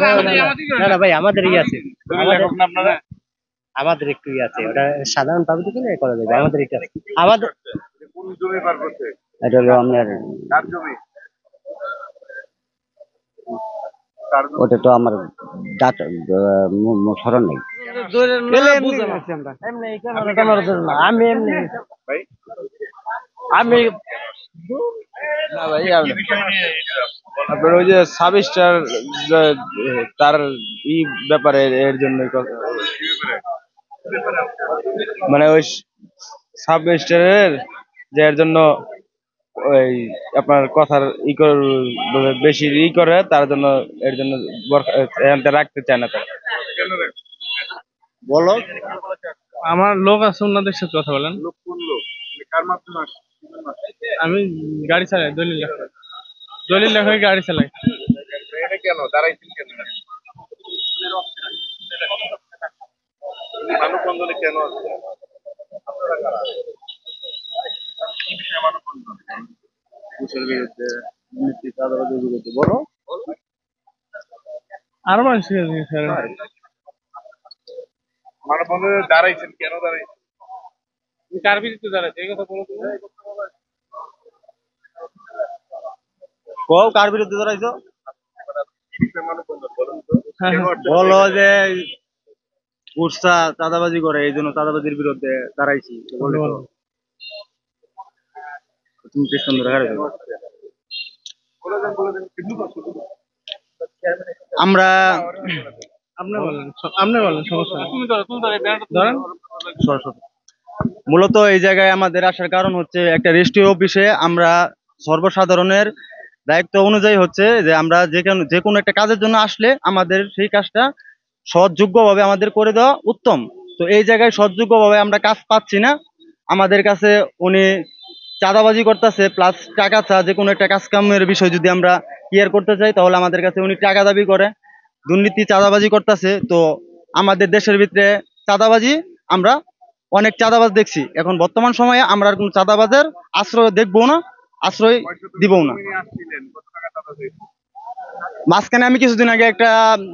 না না ভাই, আমাদের আছে, আমাদের একটু আছে, ওটা সাধারণ পাবলিক করা যাবে, আমাদের এটা আমাদের। এটা হলো আপনার, ওটা তো আমার স্মরণ নেই। আমি এমনি আমি না ভাই, আপনার ওই যে সাব স্টার তার ব্যাপারে এর জন্য মানে ওই সাব স্টারের যে এর জন্য ওই আপনার কথার বেশি করে তার জন্য, এর জন্য রাখতে চায় না তারা। বলো, আমার লোক আছে ওনাদের সাথে কথা বলেন। আমি গাড়ি চালাই, দলিল লেখাই গাড়ি চালাই। কেন দাঁড়াইছেন কেন? মানববন্ধনে কেন আছে? বলো, আরো মানুষ মানববন্ধনে দাঁড়াইছেন কেন? দাঁড়াইছেন কার বিরুদ্ধে দাঁড়াইছে এই কথা বলো। কার বিরুদ্ধে দাঁড়াইছো? বলো যে উৎসা চাঁদাবাজি করে, এই জন্য চাঁদাবাজির বিরুদ্ধে দাঁড়াইছি বলে তো। তুমি পেছন ধরে আমরা, আপনি বলেন সমস্যা ধরেন। মূলত এই জায়গায় আমাদের আসার কারণ হচ্ছে একটা রেজিস্ট্রি অফিসে আমরা সর্বসাধারণের দায়িত্ব অনুযায়ী হচ্ছে যে আমরা যে কোনো একটা কাজের জন্য আসলে আমাদের সেই কাজটা সৎযোগ্যভাবে আমাদের করে দেওয়া উত্তম। তো এই জায়গায় সৎযোগ্যভাবে আমরা কাজ পাচ্ছি না। আমাদের কাছে উনি চাঁদাবাজি করতেছে, প্লাস টাকা চা, যে কোনো একটা কাজ কামের বিষয় যদি আমরা ক্লিয়ার করতে চাই তাহলে আমাদের কাছে উনি টাকা দাবি করে, দুর্নীতি চাঁদাবাজি করতেছে। তো আমাদের দেশের ভিতরে চাঁদাবাজি, আমরা অনেক চাঁদাবাজ দেখছি, এখন বর্তমান সময়ে আমরা আর কোনো চাঁদাবাজের আশ্রয় দেখবো না, আশ্রয় দিব না। মাঝখানে আমি কিছুদিন আগে একটা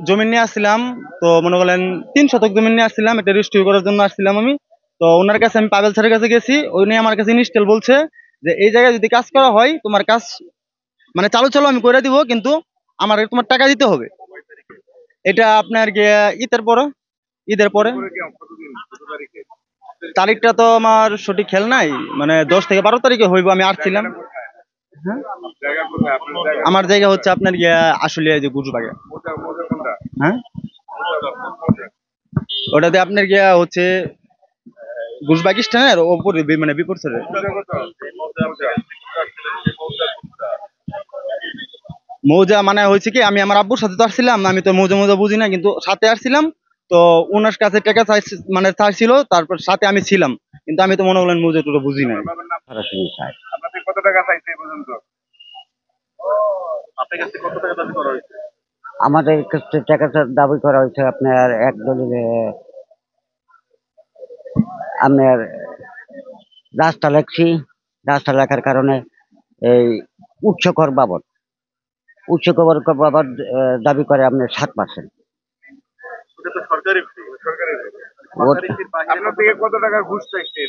জমি নিয়ে আসছিলাম, তো মনে করেন 3 শতক জমি নিয়ে আসছিলাম, এটা রেজিস্ট্রি করার জন্য আসছিলাম আমি। তো ওনার কাছে আমি পাবেল স্যারের কাছে গেছি, উনি আমার কাছে ইনস্টল বলছে যে এই জায়গায় যদি কাজ করা হয় তোমার কাজ মানে চালু চালু আমি করে দিব, কিন্তু আমার তোমার টাকা দিতে হবে। এটা আপনার গিয়ে ঈদের পরে তারিখটা তো আমার সঠিক খেয়াল নাই, মানে 10 থেকে 12 তারিখে হইব, আমি আসছিলাম। হ্যাঁ, আমার জায়গা হচ্ছে আপনার গিয়া আশুলিয়া, যে গুজবাগে। হ্যাঁ, ওটাতে আপনার গিয়া হচ্ছে গুজবাগিস্তানের ওপরে, মানে বিপরীত সাইডে। মৌজা মানে হয়েছে কি, আমি আমার আব্বুর সাথে তো আসছিলাম, আমি তো মৌজা বুঝি না, কিন্তু সাথে আসছিলাম। তো ওনার কাছে টাকা মানে চাইছিল, তারপর সাথে আমি ছিলাম, কিন্তু আমি তো মনে করলেন মৌজা টুজা বুঝি না। কত টাকা চাইছে এই পর্যন্ত? আপনার কাছে কত টাকা দাবি করা হয়েছে? আমাদের কাছে টাকা দাবি করা হয়েছে আপনার এক দলিলে আপনার রাস্তা লেখছি, রাস্তা লেখার কারণে এই উৎসকর বাবদ দাবি করে আপনার 7%। কত টাকা ঘুষ চাইছে?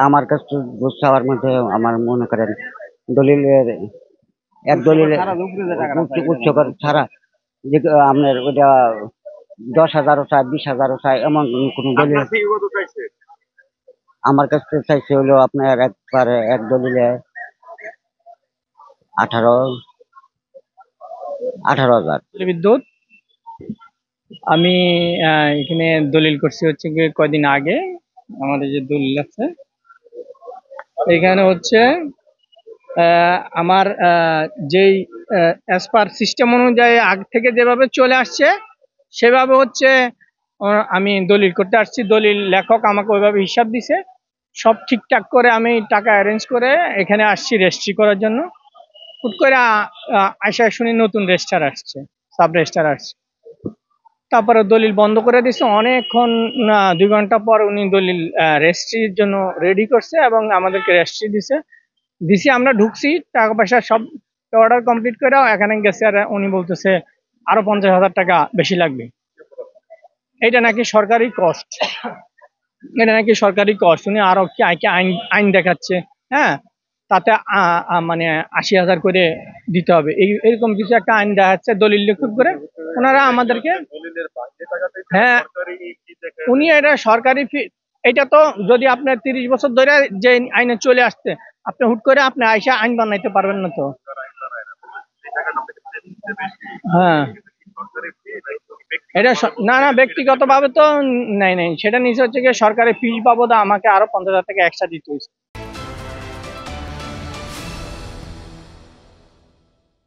আমার কাছ থেকে ঘুষ চাওয়ার মধ্যে আমার মনে করেন দলিলের এক দলিলে উৎসকর ছাড়া যে আপনার ওইটা 10,000ও চায়, 20,000ও চায়, এমন কোন দলিল আমার কাছ থেকে চাইছে হলো আপনার একবারে এক দলিলে 18,000। বিদ্যুৎ আমি এখানে দলিল করছি হচ্ছে কয়দিন আগে। আমাদের যে দলিল আছে এখানে হচ্ছে আমার যেই অ্যাজ পার সিস্টেম অনুযায়ী আগ থেকে যেভাবে চলে আসছে সেভাবে হচ্ছে আমি দলিল করতে আসছি। দলিল লেখক আমাকে ওইভাবে হিসাব দিছে, সব ঠিকঠাক করে আমি টাকা অ্যারেঞ্জ করে এখানে আসছি রেজিস্ট্রি করার জন্য। হুট করে আশা শুনি নতুন রেজিস্ট্রার আসছে, সাব রেজিস্ট্রার আসছে। তারপরে দলিল বন্ধ করে দিচ্ছে অনেকক্ষণ, 2 ঘন্টা পর উনি দলিল রেজিস্ট্রির জন্য রেডি করছে এবং আমাদেরকে রেজিস্ট্রি দিছি। আমরা ঢুকছি, টাকা পয়সা সব তো অর্ডার কমপ্লিট করে এখানে গেছে, আর উনি বলতেছে আরো 50,000 টাকা বেশি লাগবে। এটা নাকি সরকারি কস্ট, এটা নাকি সরকারি কস্ট। উনি আরো কি আইন আইন দেখাচ্ছে, হ্যাঁ, তাতে মানে 80,000 করে দিতে হবে, এরকম কিছু একটা আইন দেখাচ্ছে দলিল লেখক করে ওনারা আমাদেরকে। হ্যাঁ, উনি এটা সরকারি ফি। এটা তো যদি আপনার 30 বছর ধরে যে আইনে চলে আসছে, আপনি হুট করে আপনি আইসা আইন বানাইতে পারবেন না তো। হ্যাঁ, এটা না না, ব্যক্তিগত ভাবে তো নেই নেই, সেটা নিচে হচ্ছে গিয়ে সরকারি ফিস বাবদ আমাকে আরো 50,000 টাকা এক্সট্রা দিতে হয়েছে।